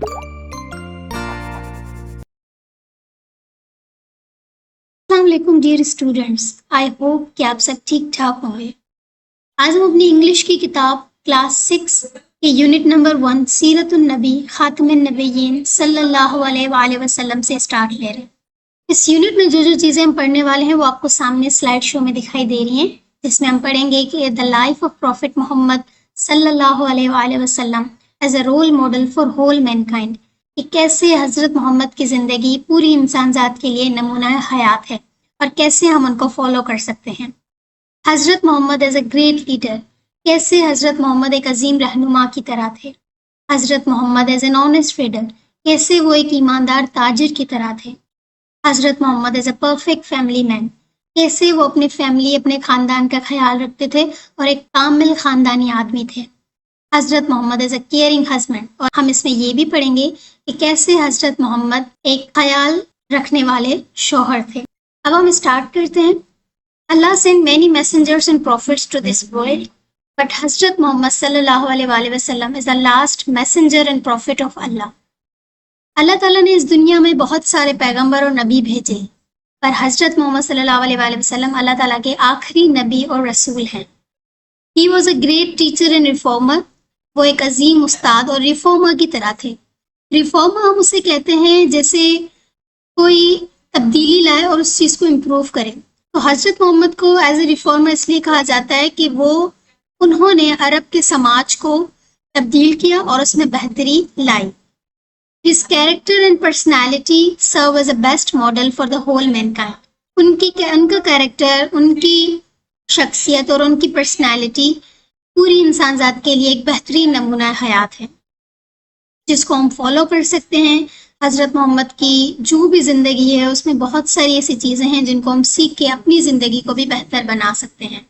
السلام علیکم dear students, I hope کہ آپ سب ٹھیک ٹھاک ہوں گے۔ آج ہم اپنی انگلش کی کتاب کلاس 6 کے یونٹ نمبر 1 سیرت النبی خاتم النبیین صلی اللہ علیہ وآلہ وسلم سے اسٹارٹ لے رہے ہیں۔ اس یونٹ میں جو چیزیں ہم پڑھنے والے ہیں وہ آپ کو سامنے سلائیڈ شو میں دکھائی دے رہی ہیں، جس میں ہم پڑھیں گے کہ the life of prophet Muhammad صلی اللہ علیہ وآلہ وسلم as a role model for whole مین کائنڈ، کہ کیسے حضرت محمد کی زندگی پوری انسان ذات کے لیے نمونہ حیات ہے اور کیسے ہم ان کو فالو کر سکتے ہیں۔ حضرت Muhammad as a great leader, کیسے حضرت محمد ایک عظیم رہنما کی طرح تھے۔ حضرت Muhammad as an honest trader, کیسے وہ ایک ایماندار تاجر کی طرح تھے۔ حضرت Muhammad as a perfect family man, کیسے وہ اپنی فیملی، اپنے خاندان کا خیال رکھتے تھے اور ایک کامل خاندانی آدمی تھے۔ حضرت محمد ایز اے کیئرنگ ہسبینڈ، اور ہم اس میں یہ بھی پڑھیں گے کہ کیسے حضرت محمد ایک خیال رکھنے والے شوہر تھے۔ اب ہم اسٹارٹ کرتے ہیں۔ اللہ sent many messengers and prophets to this world, but حضرت محمد صلی اللہ علیہ وآلہ وسلم is the last messenger and prophet of Allah۔ اللہ تعالیٰ نے اس دنیا میں بہت سارے پیغمبر اور نبی بھیجے، پر حضرت محمد صلی اللہ علیہ وآلہ وسلم اللہ تعالیٰ کے آخری نبی اور رسول ہیں۔ He was a great teacher and reformer، وہ ایک عظیم استاد اور ریفارمر کی طرح تھے۔ ریفارمر ہم اسے کہتے ہیں جیسے کوئی تبدیلی لائے اور اس چیز کو امپروو کرے۔ تو حضرت محمد کو ایز اے ریفارمر اس لیے کہا جاتا ہے کہ انہوں نے عرب کے سماج کو تبدیل کیا اور اس میں بہتری لائی۔ His character and personality serve as a best model for the whole mankind۔ ان کا کیریکٹر، ان کی شخصیت اور ان کی پرسنالٹی پوری انسان ذات کے لیے ایک بہترین نمونہ حیات ہے، جس کو ہم فالو کر سکتے ہیں۔ حضرت محمد کی جو بھی زندگی ہے اس میں بہت ساری ایسی چیزیں ہیں جن کو ہم سیکھ کے اپنی زندگی کو بھی بہتر بنا سکتے ہیں۔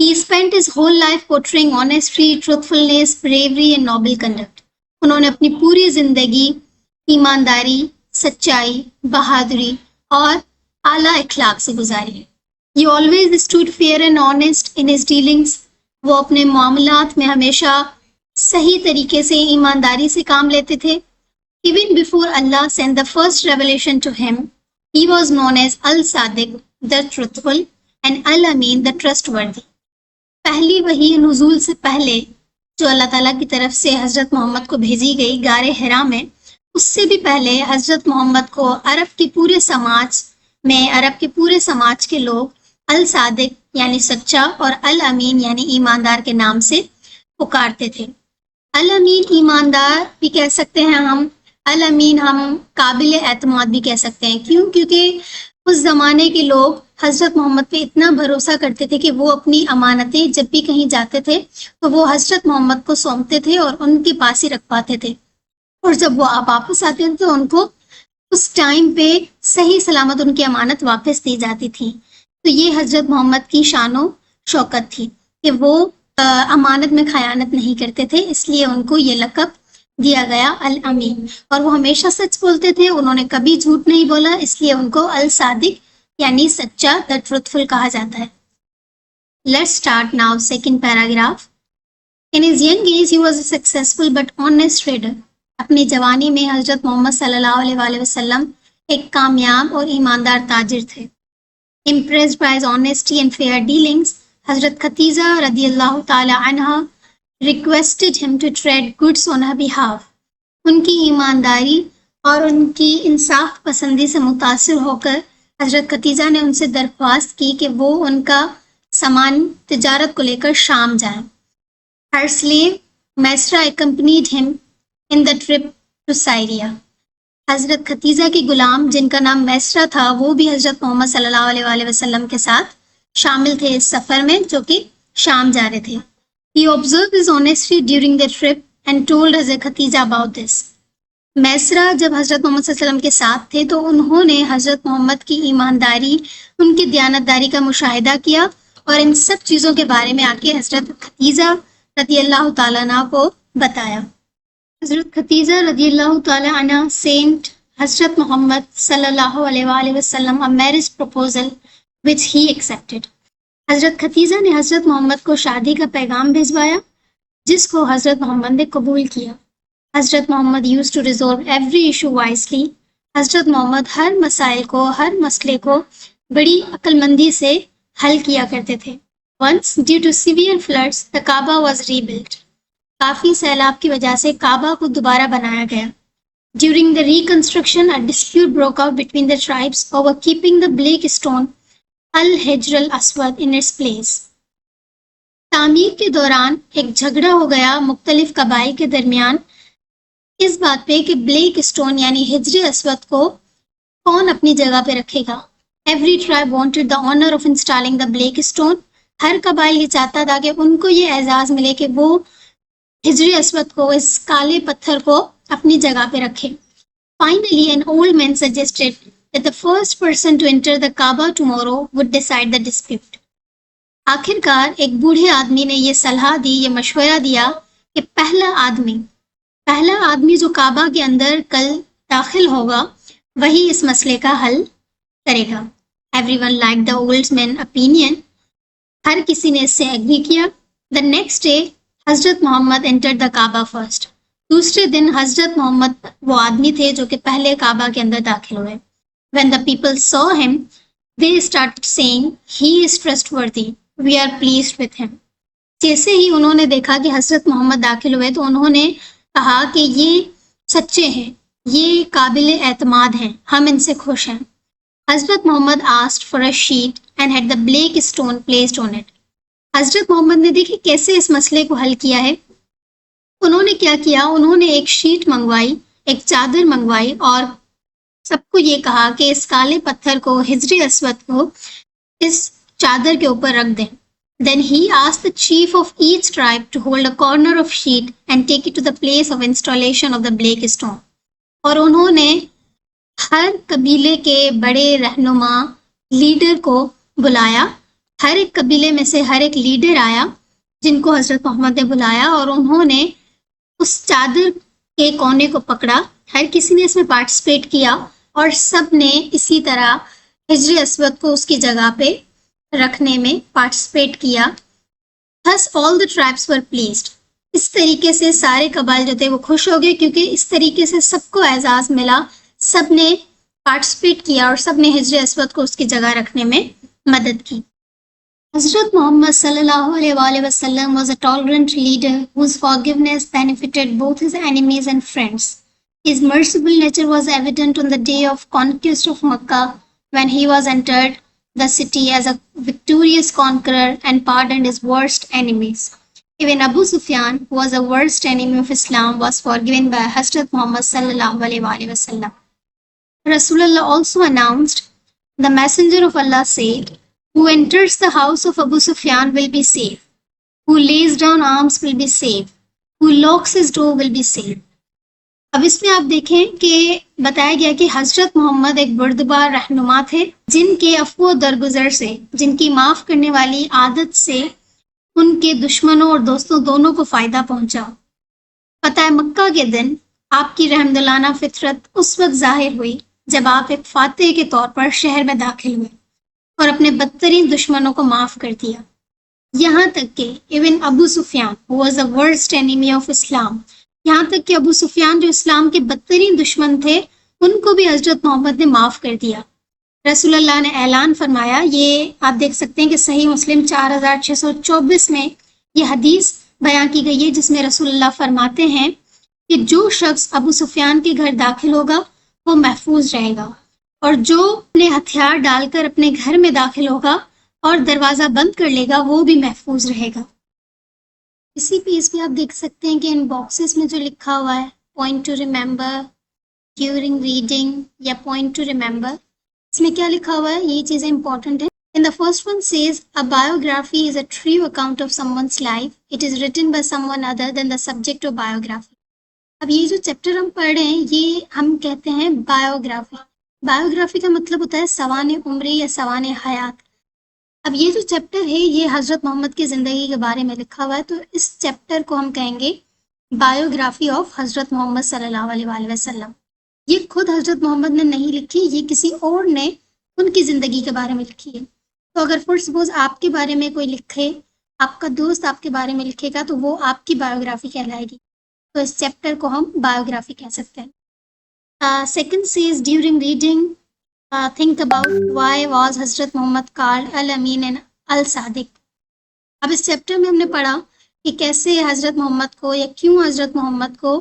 He spent his whole life portraying honesty, truthfulness, bravery and noble conduct۔ انہوں نے اپنی پوری زندگی ایمانداری، سچائی، بہادری اور اعلیٰ اخلاق سے گزاری۔ He always stood fair and honest in his dealings۔ وہ اپنے معاملات میں ہمیشہ صحیح طریقے سے ایمانداری سے کام لیتے تھے۔ Even before Allah sent the first revelation to him, he was known as Al-Sadiq, the truthful, and Al-Amin, the trustworthy۔ پہلی وحی نزول سے پہلے جو اللہ تعالیٰ کی طرف سے حضرت محمد کو بھیجی گئی غار حرا میں، اس سے بھی پہلے حضرت محمد کو عرب کے پورے سماج کے لوگ الصادق یعنی سچا اور الامین یعنی ایماندار کے نام سے پکارتے تھے۔ الامین ایماندار بھی کہہ سکتے ہیں ہم، الامین ہم قابل اعتماد بھی کہہ سکتے ہیں۔ کیوں؟ کیونکہ اس زمانے کے لوگ حضرت محمد پہ اتنا بھروسہ کرتے تھے کہ وہ اپنی امانتیں جب بھی کہیں جاتے تھے تو وہ حضرت محمد کو سونپتے تھے اور ان کے پاس ہی رکھ پاتے تھے، اور جب وہ واپس آتے تھے تو ان کو اس ٹائم پہ صحیح سلامت ان کی امانت واپس دی جاتی تھی۔ تو یہ حضرت محمد کی شان و شوکت تھی کہ وہ امانت میں خیانت نہیں کرتے تھے، اس لیے ان کو یہ لقب دیا گیا الامین۔ اور وہ ہمیشہ سچ بولتے تھے، انہوں نے کبھی جھوٹ نہیں بولا، اس لیے ان کو الصادق یعنی سچا، the truthful کہا جاتا ہے۔ Let's start now second paragraph۔ In his young age he was a successful but honest trader۔ اپنی جوانی میں حضرت محمد صلی اللہ علیہ وآلہ وسلم ایک کامیاب اور ایماندار تاجر تھے۔ Impressed by his honesty and fair dealings، حضرت ختیجہ رضی اللہ تعالی عنہ requested him to trade goods on her behalf۔ ان کی ایمانداری اور ان کی انصاف پسندی سے متاثر ہو کر حضرت ختیجہ نے ان سے درخواست کی کہ وہ ان کا سامان تجارت کو لے کر شام جائیں۔ Her slave Maisra accompanied him in the trip to Syria۔ حضرت ختیجہ کے غلام جن کا نام میسرا تھا وہ بھی حضرت محمد صلی اللہ علیہ وآلہ وسلم کے ساتھ شامل تھے اس سفر میں جو کہ شام جا رہے تھے۔ He observed his honesty during the trip and told Hazrat Khatija about this۔ میسرا جب حضرت محمد صلی اللہ علیہ وسلم کے ساتھ تھے تو انہوں نے حضرت محمد کی ایمانداری، ان کی دیانتداری کا مشاہدہ کیا اور ان سب چیزوں کے بارے میں آ کے حضرت ختیجہ رضی اللہ تعالیٰ عنہ کو بتایا۔ حضرت ختیجہ رضی اللہ تعالیٰ عنہ sent حضرت محمد صلی اللہ علیہ وآلہ وسلم a marriage proposal which he accepted۔ حضرت ختیجہ نے حضرت محمد کو شادی کا پیغام بھیجوایا جس کو حضرت محمد نے قبول کیا۔ حضرت محمد used to resolve every issue wisely. حضرت محمد ہر مسائل کو، ہر مسئلے کو بڑی عقل مندی سے حل کیا کرتے تھے. Once, due to severe floods, the Kaaba was rebuilt. کافی سیلاب کی وجہ سے کعبہ کو دوبارہ بنایا گیا. During the reconstruction, a dispute broke out between the tribes over keeping the black stone Al-Hijr al-Aswad in its place. تعمیر کے دوران ایک جھگڑا ہو گیا مختلف قبائل کے درمیان اس بات پہ کہ بلیک اسٹون یعنی ہجر اسود کو کون اپنی جگہ پہ رکھے گا. Every tribe wanted the honor of installing the black stone. ہر قبائل یہ چاہتا تھا کہ ان کو یہ اعزاز ملے کہ وہ ہجر اسود کو، اس کالے پتھر کو اپنی جگہ پہ رکھے. Finally, an old man suggested that the first person to enter the Kaaba tomorrow would decide the dispute. آخر کار ایک بوڑھے آدمی نے یہ صلاح دی، یہ مشورہ دیا کہ پہلا آدمی جو کعبہ کے اندر کل داخل ہوگا وہی اس مسئلے کا حل کرے گا. Everyone liked the old man's opinion. ہر کسی نے اس سے ایگری کیا. The next day, حضرت محمد entered the Kaaba first. دوسرے دن حضرت محمد وہ آدمی تھے جو کہ پہلے کعبہ کے اندر داخل ہوئے. When the people saw him, they started saying, "He is trustworthy. We are pleased with him." جیسے ہی انہوں نے دیکھا کہ حضرت محمد داخل ہوئے تو انہوں نے کہا کہ یہ سچے ہیں، یہ قابل اعتماد ہیں، ہم ان سے خوش ہیں. حضرت محمد asked for a sheet and had the black stone placed on it. حضرت محمد نے دیکھی کیسے اس مسئلے کو حل کیا ہے. انہوں نے کیا کیا، انہوں نے ایک شیٹ منگوائی، ایک چادر منگوائی اور سب کو یہ کہا کہ اس کالے پتھر کو، ہجر اسود کو اس چادر کے اوپر رکھ دیں. Then he asked the chief of each tribe to hold a corner of sheet and take it to the place of installation of the black stone. اور انہوں نے ہر قبیلے کے بڑے رہنما لیڈر کو بلایا. ہر ایک قبیلے میں سے ہر ایک لیڈر آیا جن کو حضرت محمد نے بلایا اور انہوں نے اس چادر کے کونے کو پکڑا. ہر کسی نے اس میں پارٹیسپیٹ کیا اور سب نے اسی طرح ہجر اسود کو اس کی جگہ پہ رکھنے میں پارٹیسپیٹ کیا. Thus all the tribes were pleased. اس طریقے سے سارے قبائل جو تھے وہ خوش ہو گئے کیونکہ اس طریقے سے سب کو اعزاز ملا، سب نے پارٹیسپیٹ کیا اور سب نے ہجر اسود کو اس کی جگہ رکھنے میں مدد کی. حضرت محمد صلی اللہ علیہ وآلہ وسلم was a tolerant leader whose forgiveness benefited both his enemies and friends. His merciful nature was evident on the day of conquest of Makkah when he was entered the city as a victorious conqueror and pardoned his worst enemies. Even Abu Sufyan, who was the worst enemy of Islam, was forgiven by Hazrat Muhammad sallallahu alaihi wasallam. Rasulullah also announced, "The Messenger of Allah said, who enters the house of Abu Sufyan will be safe. Who lays down arms will be safe. Who locks his door will be safe." اب اس میں آپ دیکھیں کہ بتایا گیا کہ حضرت محمد ایک بردبار رہنما تھے جن کے عفو و درگزر سے، جن کی معاف کرنے والی عادت سے ان کے دشمنوں اور دوستوں دونوں کو فائدہ پہنچا. فتح مکہ کے دن آپ کی رحمدلانہ فطرت اس وقت ظاہر ہوئی جب آپ ایک فاتح کے طور پر شہر میں داخل ہوئے اور اپنے بدترین دشمنوں کو معاف کر دیا. یہاں تک کہ even Abu Sufyan who was the worst enemy of Islam، یہاں تک کہ ابو سفیان جو اسلام کے بدترین دشمن تھے ان کو بھی حضرت محمد نے معاف کر دیا. رسول اللہ نے اعلان فرمایا، یہ آپ دیکھ سکتے ہیں کہ صحیح مسلم 4624 میں یہ حدیث بیان کی گئی ہے جس میں رسول اللہ فرماتے ہیں کہ جو شخص ابو سفیان کے گھر داخل ہوگا وہ محفوظ رہے گا، اور جو اپنے ہتھیار ڈال کر اپنے گھر میں داخل ہوگا اور دروازہ بند کر لے گا وہ بھی محفوظ رہے گا. اسی پیج پہ آپ دیکھ سکتے ہیں کہ ان باکسز میں جو لکھا ہوا ہے point to remember during reading یا پوائنٹ ٹو ریممبر، اس میں کیا لکھا ہوا ہے، یہ چیزیں امپورٹنٹ ہیں. And the first one says, a biography is a true account of someone's life. It is written by someone other than the subject of biography. اب یہ جو چیپٹر ہم پڑھ رہے ہیں یہ ہم کہتے ہیں بایوگرافی. بایوگرافی کا مطلب ہوتا ہے سوانح عمری یا سوانح حیات. اب یہ جو چیپٹر ہے یہ حضرت محمد کی زندگی کے بارے میں لکھا ہوا ہے، تو اس چیپٹر کو ہم کہیں گے بایوگرافی آف حضرت محمد صلی اللہ علیہ وآلہ وسلم. یہ خود حضرت محمد نے نہیں لکھی، یہ کسی اور نے ان کی زندگی کے بارے میں لکھی ہے. تو اگر فار سپوز آپ کے بارے میں کوئی لکھے، آپ کا دوست آپ کے بارے میں لکھے گا تو وہ آپ کی بایوگرافی کہلائے گی. تو اس چیپٹر کو ہم بایوگرافی کہہ سکتے ہیں. Second says during reading think about why was حضرت محمد called الامین and الصادق. اب اس چیپٹر میں ہم نے پڑھا کہ کیسے حضرت محمد کو یا کیوں حضرت محمد کو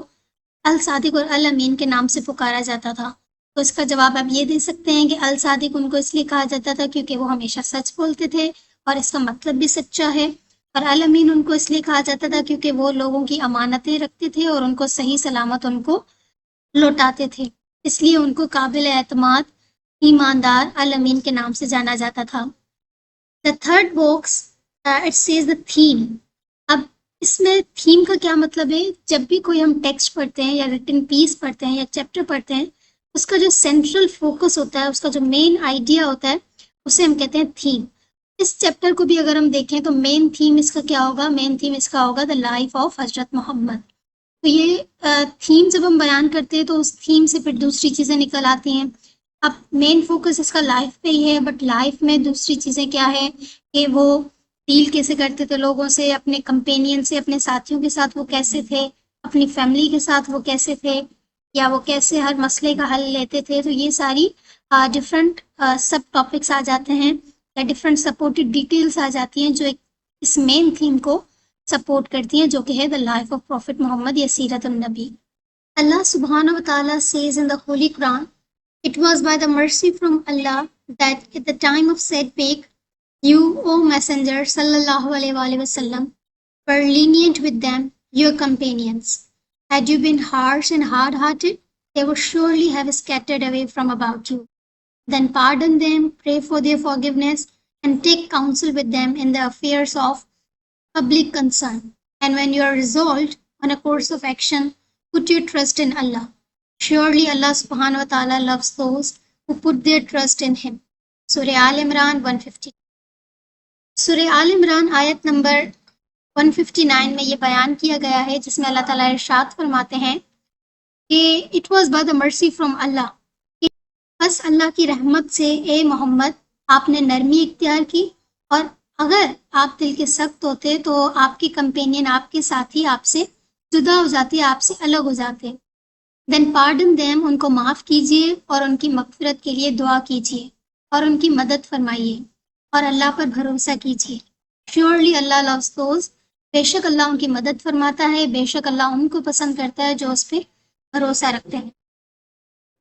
الصادق اور الامین کے نام سے پکارا جاتا تھا. تو اس کا جواب آپ یہ دے سکتے ہیں کہ الصادق ان کو اس لیے کہا جاتا تھا کیونکہ وہ ہمیشہ سچ بولتے تھے اور اس کا مطلب بھی سچا ہے. اور الامین ان کو اس لیے کہا جاتا تھا کیونکہ وہ لوگوں کی امانتیں رکھتے تھے اور ان کو صحیح سلامت ان کو لوٹاتے تھے، اس لیے ان کو قابل اعتماد ایماندار الامین کے نام سے جانا جاتا تھا. The third box it says the theme. اب اس میں تھیم کا کیا مطلب ہے؟ جب بھی کوئی ہم ٹیکسٹ پڑھتے ہیں یا ریٹن پیس پڑھتے ہیں یا چیپٹر پڑھتے ہیں، اس کا جو سینٹرل فوکس ہوتا ہے، اس کا جو مین آئیڈیا ہوتا ہے، اسے ہم کہتے ہیں تھیم. اس چیپٹر کو بھی اگر ہم دیکھیں تو مین تھیم اس کا کیا ہوگا؟ مین تھیم اس کا ہوگا دا لائف آف حضرت محمد. تو یہ تھیم جب ہم بیان کرتے ہیں تو اس تھیم سے پھر دوسری چیزیں نکل آتی ہیں. اب مین فوکس اس کا لائف پہ ہی ہے، بٹ لائف میں دوسری چیزیں کیا ہے کہ وہ ڈیل کیسے کرتے تھے لوگوں سے، اپنے کمپینین سے، اپنے ساتھیوں کے ساتھ وہ کیسے تھے، اپنی فیملی کے ساتھ وہ کیسے تھے، یا وہ کیسے ہر مسئلے کا حل لیتے تھے. تو یہ ساری ڈفرینٹ سب ٹاپکس آ جاتے ہیں یا ڈفرینٹ سپورٹڈ ڈیٹیلس آ جاتی ہیں جو اس مین تھیم کو سپورٹ کرتی ہیں، جو کہ ہے دا لائف آف پروفٹ محمد یا سیرت النبی. اللہ سبحانہ و تعالیٰ says in the Holy Quran, it was by the mercy from Allah that at the time of setback, you, O Messenger sallallahu alaihi wasallam, were lenient with them, your companions. Had you been harsh and hard-hearted, they would surely have scattered away from about you. Then pardon them, pray for their forgiveness, and take counsel with them in the affairs of public concern. And when you are resolved on a course of action, put your trust in Allah. Surely Allah subhanahu wa ta'ala loves those who put their trust in Him. Surah Al Imran 150. سورہ آل عمران آیت number 159 میں یہ بیان کیا گیا ہے، جس میں اللہ تعالیٰ ارشاد فرماتے ہیں کہ اٹ واز بائی دا مرسی فرام اللہ، بس اللہ کی رحمت سے اے محمد آپ نے نرمی اختیار کی، اور اگر آپ دل کے سخت ہوتے تو آپ کی کمپینین، آپ کے ساتھی آپ سے جدا ہو جاتے، آپ سے الگ ہو جاتے. دین پارڈن دیم، ان کو معاف کیجیے اور ان کی مغفرت کے لیے دعا کیجیے اور ان کی مدد فرمائیے اور اللہ پر بھروسہ کیجیے. شیورلی اللہ loves those، بے شک اللہ ان کی مدد فرماتا ہے، بے شک اللہ ان کو پسند کرتا ہے جو اس پہ بھروسہ رکھتے ہیں.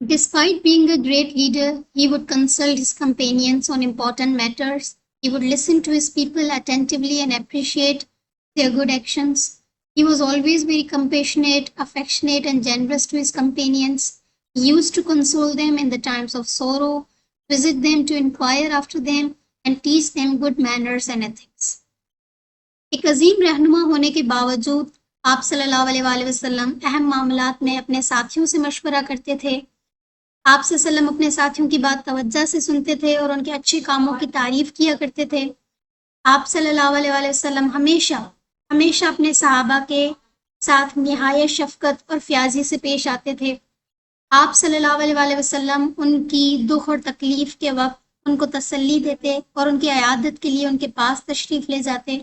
Despite being a great leader, he would consult his companions on important matters. He would listen to his people attentively and appreciate their good actions. He was always very compassionate, affectionate, and generous to his companions. He used to console them in the times of sorrow, visit them to inquire after them, and teach them good manners and ethics. ایک عظیم رہنما ہونے کے باوجود آپ صلی اللہ علیہ وآلہ وسلم اہم معاملات میں اپنے ساتھیوں سے مشورہ کرتے تھے. آپ صلی اللہ علیہ وسلم اپنے ساتھیوں کی بات توجہ سے سنتے تھے اور ان کے اچھے کاموں کی تعریف کیا کرتے تھے. آپ صلی اللہ علیہ وآلہ وسلم ہمیشہ اپنے صحابہ کے ساتھ نہایت شفقت اور فیاضی سے پیش آتے تھے. آپ صلی اللہ علیہ وآلہ وسلم ان کی دکھ اور تکلیف کے وقت ان کو تسلی دیتے اور ان کی عیادت کے لیے ان کے پاس تشریف لے جاتے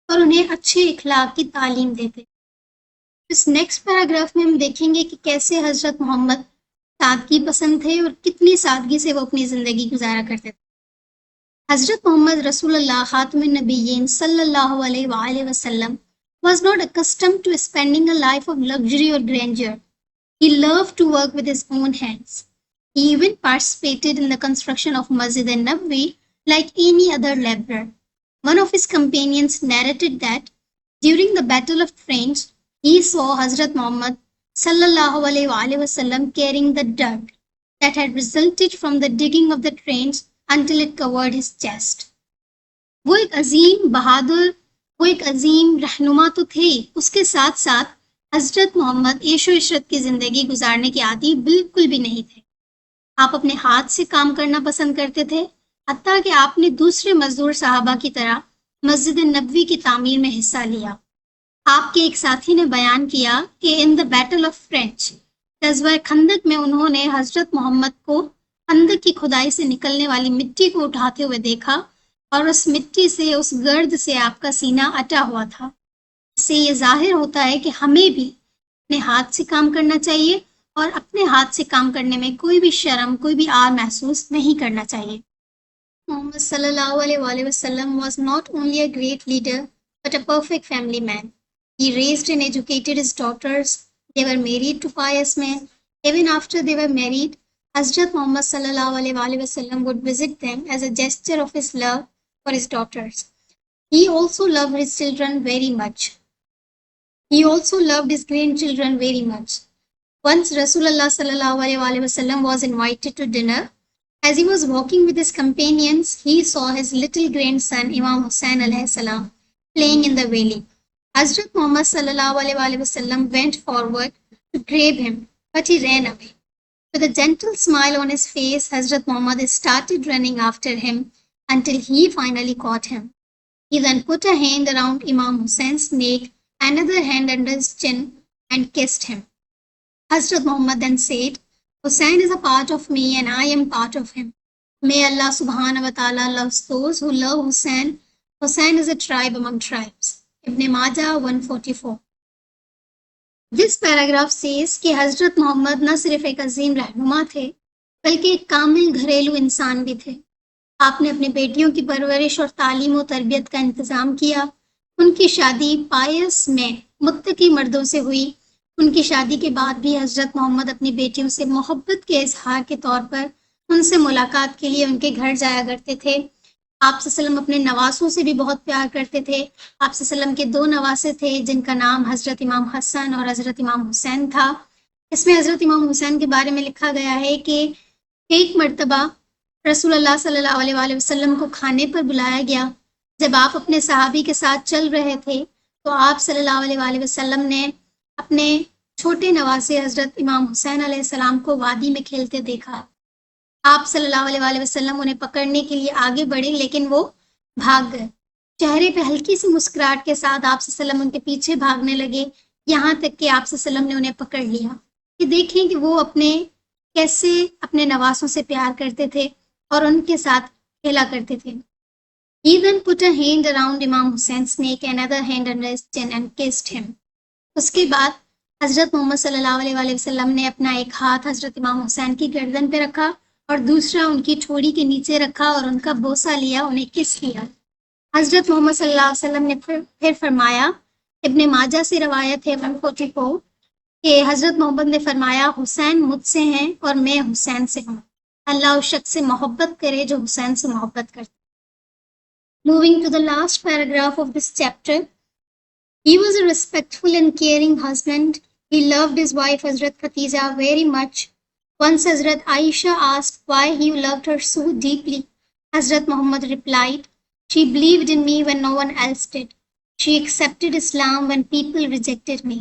اور انہیں اچھے اخلاق کی تعلیم دیتے. اس نیکسٹ پیراگراف میں ہم دیکھیں گے کہ کیسے حضرت محمد سادگی پسند تھے اور کتنی سادگی سے وہ اپنی زندگی گزارا کرتے تھے. حضرت محمد رسول اللہ خاتم النبیین صلی اللہ علیہ وآلہ وسلم was not accustomed to spending a life of luxury or grandeur. He loved to work with his own hands. He even participated in the construction of Masjid an-Nabawi like any other laborer. One of his companions narrated that during the Battle of Trench, he saw Hazrat Muhammad sallallahu alaihi wasallam carrying the dirt that had resulted from the digging of the trench until it covered his chest. وہ ایک عظیم بہادر، وہ ایک عظیم رہنما تو تھے، اس کے ساتھ ساتھ حضرت محمد عیش و عشرت کی زندگی گزارنے کے عادی بالکل بھی نہیں تھے. آپ اپنے ہاتھ سے کام کرنا پسند کرتے تھے، حتیٰ کہ آپ نے دوسرے مزدور صحابہ کی طرح مسجد نبوی کی تعمیر میں حصہ لیا. آپ کے ایک ساتھی نے بیان کیا کہ ان دا بیٹل آف فرینچ، غزوہ خندق میں انہوں نے حضرت محمد کو خندق کی کھدائی سے نکلنے والی مٹی کو اٹھاتے ہوئے دیکھا اور اس مٹی سے، اس گرد سے آپ کا سینہ اٹا ہوا تھا. اس سے یہ ظاہر ہوتا ہے کہ ہمیں بھی اپنے ہاتھ سے کام کرنا چاہیے اور اپنے ہاتھ سے کام کرنے میں کوئی بھی شرم کوئی بھی آر محسوس نہیں کرنا چاہیے. Muhammad sallallahu alaihi wasallam was not only a great leader but a perfect family man. He raised and educated his daughters. They were married to pious men. Even after they were married, Hazrat Muhammad sallallahu alaihi wasallam would visit them as a gesture of his love for his daughters. He also loved his children very much. He also loved his grandchildren very much. Once Rasulullah sallallahu alaihi wasallam was invited to dinner. As he was walking with his companions, he saw his little grandson Imam Hussain alayhi salam playing in the valley. Hazrat Muhammad sallallahu alaihi wasallam went forward to grab him, but he ran away. With a gentle smile on his face, Hazrat Muhammad started running after him until he finally caught him. He then put a hand around Imam Hussein's neck, another hand under his chin, and kissed him. Hazrat Muhammad then said, Hussain is a part of me and I am part of him. May Allah subhanahu wa ta'ala loves those who love Hussain. Hussain is a tribe among tribes. Ibn Majah 144. This paragraph says کہ حضرت محمد نہ صرف ایک عظیم رہنما تھے بلکہ ایک کامل گھریلو انسان بھی تھے. آپ نے اپنی بیٹیوں کی پرورش اور تعلیم و تربیت کا انتظام کیا. ان کی شادی پائس میں متقی مردوں سے ہوئی. ان کی شادی کے بعد بھی حضرت محمد اپنی بیٹیوں سے محبت کے اظہار کے طور پر ان سے ملاقات کے لیے ان کے گھر جایا کرتے تھے. آپ صلی اللہ علیہ وسلم اپنے نواسوں سے بھی بہت پیار کرتے تھے. آپ صلی اللہ علیہ وسلم کے 2 نواسے تھے جن کا نام حضرت امام حسن اور حضرت امام حسین تھا. اس میں حضرت امام حسین کے بارے میں لکھا گیا ہے کہ ایک مرتبہ رسول اللہ صلی اللہ علیہ وسلم کو کھانے پر بلایا گیا. جب آپ اپنے صحابی کے ساتھ چل رہے تھے تو آپ صلی اللہ علیہ وسلم نے اپنے چھوٹے نواسے حضرت امام حسین علیہ السلام کو وادی میں کھیلتے دیکھا. آپ صلی اللہ علیہ وسلم انہیں پکڑنے کے لیے آگے بڑھے لیکن وہ بھاگ گئے. چہرے پہ ہلکی سی مسکراہٹ کے ساتھ آپ صلی اللہ علیہ وسلم ان کے پیچھے بھاگنے لگے یہاں تک کہ آپ صلی اللہ علیہ وسلم نے انہیں پکڑ لیا. کہ دیکھیں کہ وہ کیسے اپنے نواسوں سے پیار کرتے تھے اور ان کے ساتھ کھیلا کرتے تھے. He then put a hand around Imam Hussein's neck and another hand under his chin and kissed him. اس کے بعد حضرت محمد صلی اللہ علیہ وسلم نے اپنا ایک ہاتھ حضرت امام حسین کی گردن پہ رکھا اور دوسرا ان کی ٹھوڑی کے نیچے رکھا اور ان کا بوسہ لیا, انہیں کس کیا. حضرت محمد صلی اللہ علیہ وسلم نے پھر فرمایا, ابن ماجہ سے روایت ہے 144 کہ حضرت محمد نے فرمایا, حسین مجھ سے ہیں اور میں حسین سے ہوں. اللہ اس شخص سے محبت کرے جو حسین سے محبت کرتا. Moving to the last paragraph of this chapter, he was a respectful and caring husband. He loved his wife Hazrat Khatija very much. Once Hazrat Aisha asked why he loved her so deeply. Hazrat Muhammad replied, she believed in me when no one else did. She accepted Islam when people rejected me.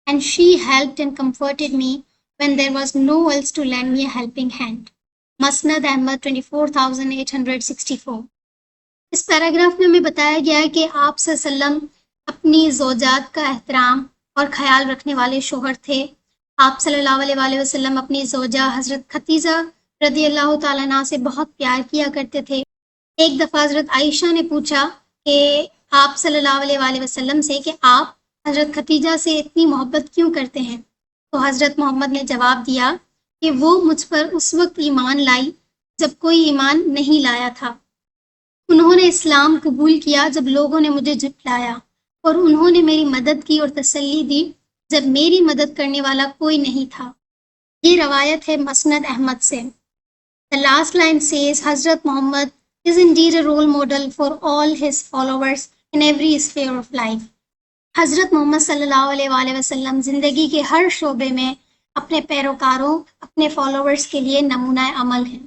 And she helped and comforted me when there was no one else to lend me a helping hand. Musnad Ahmad 24864. Us paragraph میں ہمیں بتایا گیا ہے کہ آپ صلی اللہ علیہ وسلم اپنی زوجات کا احترام اور خیال رکھنے والے شوہر تھے. آپ صلی اللہ علیہ وسلم اپنی زوجہ حضرت خدیجہ رضی اللہ تعالیٰ عنہ سے بہت پیار کیا کرتے تھے. ایک دفعہ حضرت عائشہ نے پوچھا کہ آپ صلی اللہ علیہ وسلم سے کہ آپ حضرت خدیجہ سے اتنی محبت کیوں کرتے ہیں؟ تو حضرت محمد نے جواب دیا کہ وہ مجھ پر اس وقت ایمان لائی جب کوئی ایمان نہیں لایا تھا. انہوں نے اسلام قبول کیا جب لوگوں نے مجھے جھٹلایا اور انہوں نے میری مدد کی اور تسلی دی جب میری مدد کرنے والا کوئی نہیں تھا. یہ روایت ہے مسند احمد سے. The last line says, Hazrat Muhammad is indeed a role model for all his followers in every sphere of life. حضرت محمد صلی اللہ علیہ وسلم زندگی کے ہر شعبے میں اپنے پیروکاروں اپنے فالوورز کے لیے نمونہ عمل ہیں.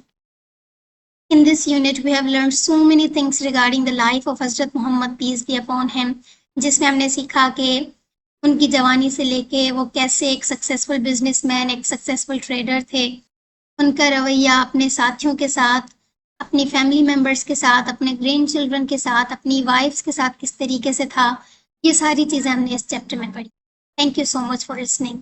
In this unit, we have learned so many things regarding the life of Hazrat Muhammad, peace be upon him, جس میں ہم نے سیکھا کہ ان کی جوانی سے لے کے وہ کیسے ایک سکسیسفل بزنس مین ایک سکسیسفل ٹریڈر تھے. ان کا رویہ اپنے ساتھیوں کے ساتھ, اپنی فیملی ممبرس کے ساتھ, اپنے گرینڈ چلڈرن کے ساتھ, اپنی وائفس کے ساتھ کس طریقے سے تھا, یہ ساری چیزیں ہم نے اس چیپٹر میں پڑھی. Thank you so much for listening.